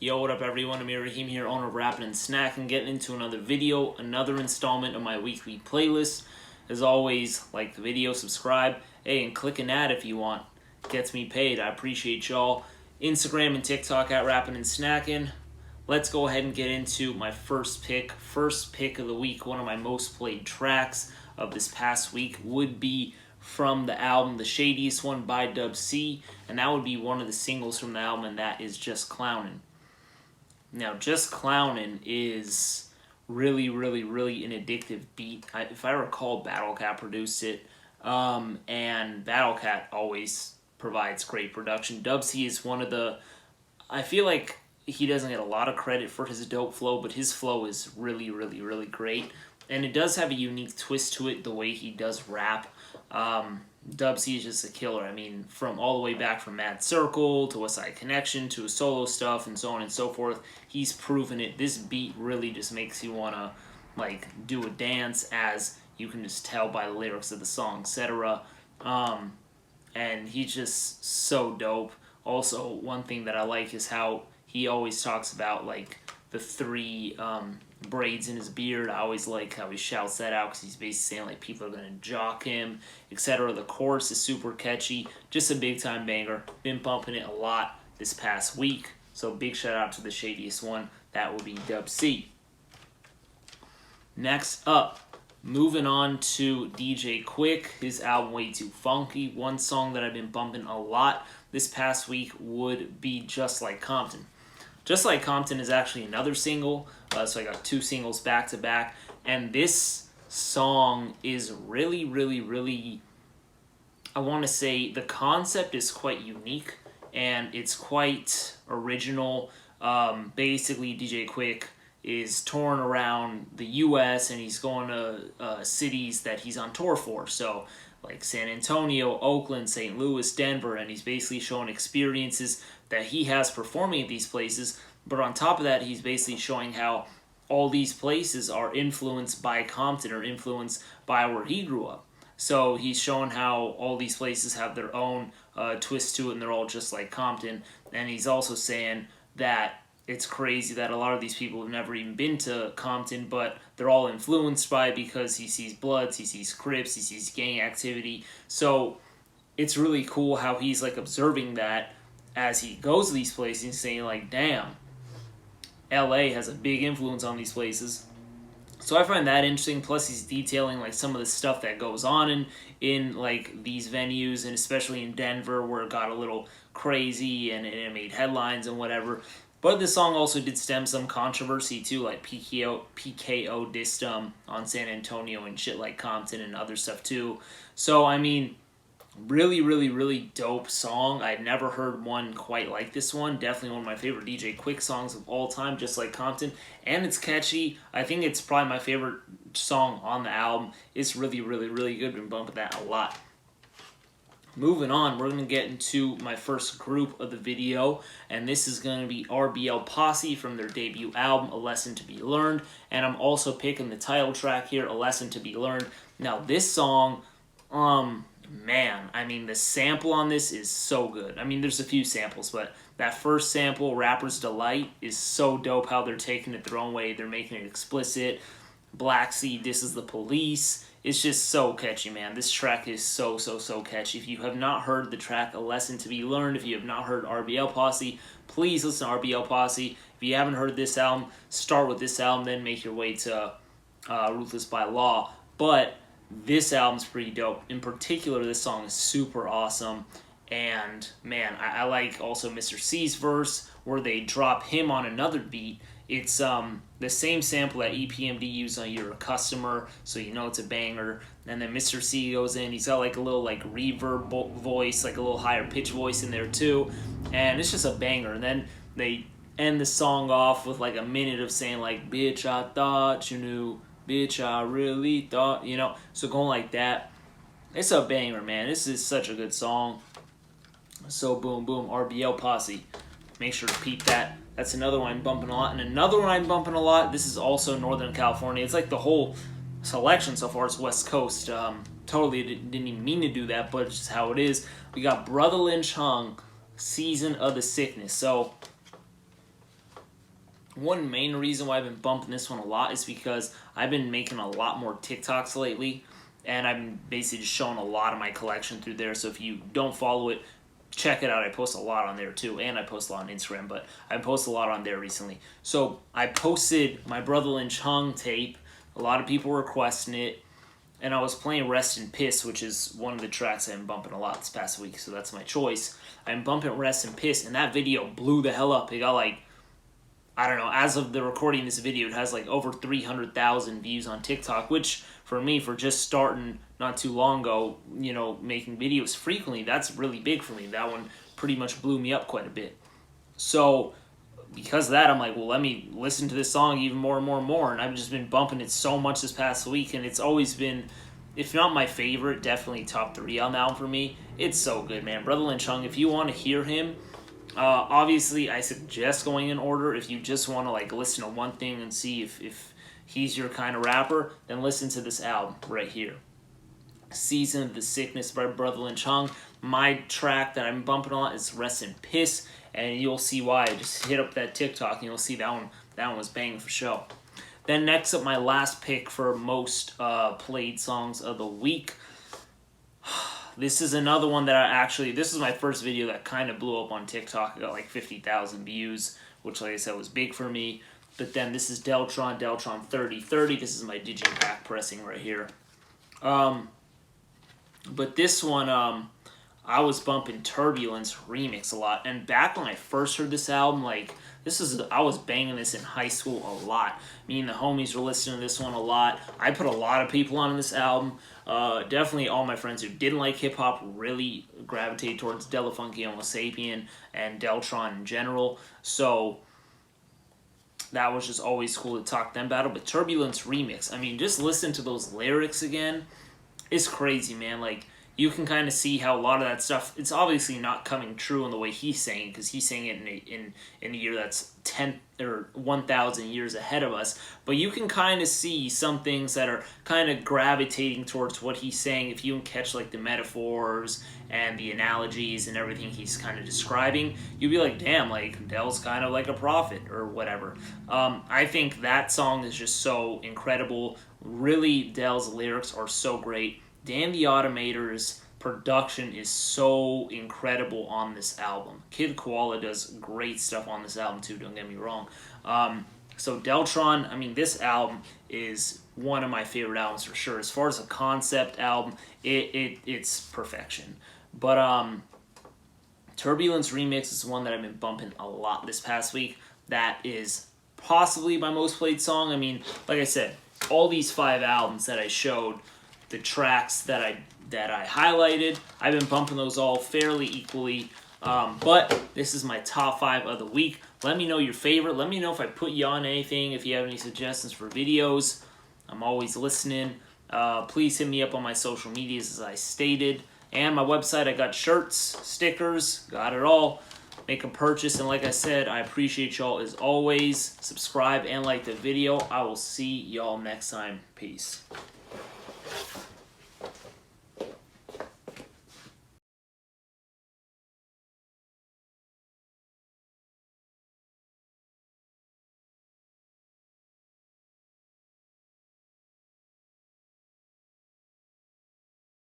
Yo, what up everyone, Amir Rahim here, owner of Rappin' and Snackin', getting into another video, another installment of my weekly playlist. As always, like the video, subscribe, hey, and click an ad if you want. Gets me paid, I appreciate y'all. Instagram and TikTok at Rappin' and Snackin'. Let's go ahead and get into my first pick of the week. One of my most played tracks of this past week would be from the album The Shadiest One by Dub C, and that would be one of the singles from the album, and that is Just Clownin'. Now, Just Clownin' is really an addictive beat. If I recall, Battlecat produced it, and Battlecat always provides great production. Dub C is one of the, I feel like he doesn't get a lot of credit for his dope flow, but his flow is really great. And it does have a unique twist to it, the way he does rap. Dub C is just a killer. I mean, from all the way back from Mad Circle to West Side Connection to his solo stuff and so on and so forth, he's proven it. This beat really just makes you want to, like, do a dance, as you can just tell by the lyrics of the song, etc. And he's just so dope. Also, one thing that I like is how he always talks about, like, the three braids in his beard. I always like how he shouts that out, because he's basically saying, like, people are going to jock him, etc. The chorus is super catchy. Just a big-time banger. Been bumping it a lot this past week. So big shout-out to The Shadiest One. That would be Dub C. Next up, moving on to DJ Quick. His album, Way Too Funky. One song that I've been bumping a lot this past week would be Just Like Compton. Just Like Compton is actually another single, so I got two singles back to back, and this song is really, I want to say the concept is quite unique, and it's quite original. Basically, DJ Quick is touring around the U.S., and he's going to cities that he's on tour for, so like San Antonio, Oakland, St. Louis, Denver, and he's basically showing experiences that he has performing at these places. But on top of that, he's basically showing how all these places are influenced by Compton, or influenced by where he grew up. So he's showing how all these places have their own twist to it, and they're all just like Compton. And he's also saying that it's crazy that a lot of these people have never even been to Compton, but they're all influenced by it, because he sees Bloods, he sees Crips, he sees gang activity. So it's really cool how he's like observing that as he goes to these places and saying, like, damn, LA has a big influence on these places. So I find that interesting. Plus he's detailing like some of the stuff that goes on in like these venues, and especially in Denver, where it got a little crazy and it made headlines and whatever. But this song also did stem some controversy too, like PKO dissed on San Antonio and shit like Compton and other stuff too. So I mean, really dope song. I'd never heard one quite like this one. Definitely one of my favorite DJ Quick songs of all time, Just Like Compton. And it's catchy. I think it's probably my favorite song on the album. It's really good. Been bumping that a lot. Moving on, we're going to get into my first group of the video, and this is going to be RBL Posse from their debut album, A Lesson to Be Learned, and I'm also picking the title track here, A Lesson to Be Learned. Now, this song, man, I mean, the sample on this is so good. I mean, there's a few samples, but that first sample, Rapper's Delight, is so dope how they're taking it their own way. They're making it explicit. Black Sea, This Is the Police. It's just so catchy, man. This track is so catchy. If you have not heard the track A Lesson to Be Learned, if you have not heard RBL Posse, please listen to RBL Posse. If you haven't heard this album, start with this album, then make your way to Ruthless by Law. But this album's pretty dope. In particular, this song is super awesome. And, man, I like also Mr. C's verse, where they drop him on another beat. It's the same sample that EPMD used on You're a Customer, so you know it's a banger. And then Mr. C goes in. He's got like a little like reverb voice, like a little higher pitch voice in there too. And it's just a banger. And then they end the song off with like a minute of saying like, bitch, I thought you knew. Bitch, I really thought, you know. So going like that, it's a banger, man. This is such a good song. So boom, RBL Posse. Make sure to peep that. That's another one I'm bumping a lot. And another one I'm bumping a lot, this is also Northern California. It's like the whole selection so far is West Coast. Totally didn't even mean to do that, but it's just how it is. We got Brotha Lynch Hung, Season of the Sickness. So One main reason why I've been bumping this one a lot is because I've been making a lot more TikToks lately, and I'm basically just showing a lot of my collection through there. So if you don't follow it, check it out. I post a lot on there too, and I post a lot on Instagram, but I post a lot on there recently. So I posted my Brotha Lynch Hung tape. A lot of people were requesting it, and I was playing Rest in Piss, which is one of the tracks I'm bumping a lot this past week, so that's my choice. I'm bumping Rest in Piss, and that video blew the hell up. It got like, I don't know, as of the recording of this video, it has like over 300,000 views on TikTok, which for me, for just starting not too long ago, you know, making videos frequently, that's really big for me. That one pretty much blew me up quite a bit. So because of that, I'm like, well, let me listen to this song even more and more and more. And I've just been bumping it so much this past week, and it's always been, if not my favorite, definitely top 3 on that one for me. It's so good, man. Brotha Lynch Hung, if you want to hear him, obviously I suggest going in order. If you just want to like listen to one thing and see if he's your kind of rapper, then listen to this album right here. Season of the Sickness by Brotha Lynch Hung. My track that I'm bumping on is Rest in Piss, and you'll see why. Just hit up that TikTok and you'll see that one was banging for show. Then next up, my last pick for most played songs of the week. This is another one that this is my first video that kind of blew up on TikTok. I got like 50,000 views, which like I said was big for me. But then this is Deltron 3030. This is my digipack pressing right here. But this one, I was bumping Turbulence Remix a lot. And back when I first heard this album, like, I was banging this in high school a lot. Me and the homies were listening to this one a lot. I put a lot of people on this album. Definitely all my friends who didn't like hip-hop really gravitated towards Della Funky Homo Sapien and Deltron in general. So that was just always cool to talk to them about it. But Turbulence Remix, I mean, just listen to those lyrics again. It's crazy, man. Like, you can kind of see how a lot of that stuff, it's obviously not coming true in the way he's saying, because he's saying it in a year that's 10 or 1,000 years ahead of us. But you can kind of see some things that are kind of gravitating towards what he's saying. If you can catch like the metaphors and the analogies and everything he's kind of describing, you'd be like, damn, like Del's kind of like a prophet or whatever. I think that song is just so incredible. Really, Del's lyrics are so great. Damn the Automator's production is so incredible on this album. Kid Koala does great stuff on this album too, don't get me wrong. So Deltron, I mean, this album is one of my favorite albums for sure. As far as a concept album, it's perfection. But Turbulence Remix is one that I've been bumping a lot this past week. That is possibly my most played song. I mean, like I said, all these 5 albums that I showed, the tracks that I highlighted, I've been bumping those all fairly equally. But this is my top 5 of the week. Let me know your favorite. Let me know if I put you on anything. If you have any suggestions for videos, I'm always listening. Please hit me up on my social medias as I stated. And my website, I got shirts, stickers, got it all. Make a purchase. And like I said, I appreciate y'all as always. Subscribe and like the video. I will see y'all next time. Peace.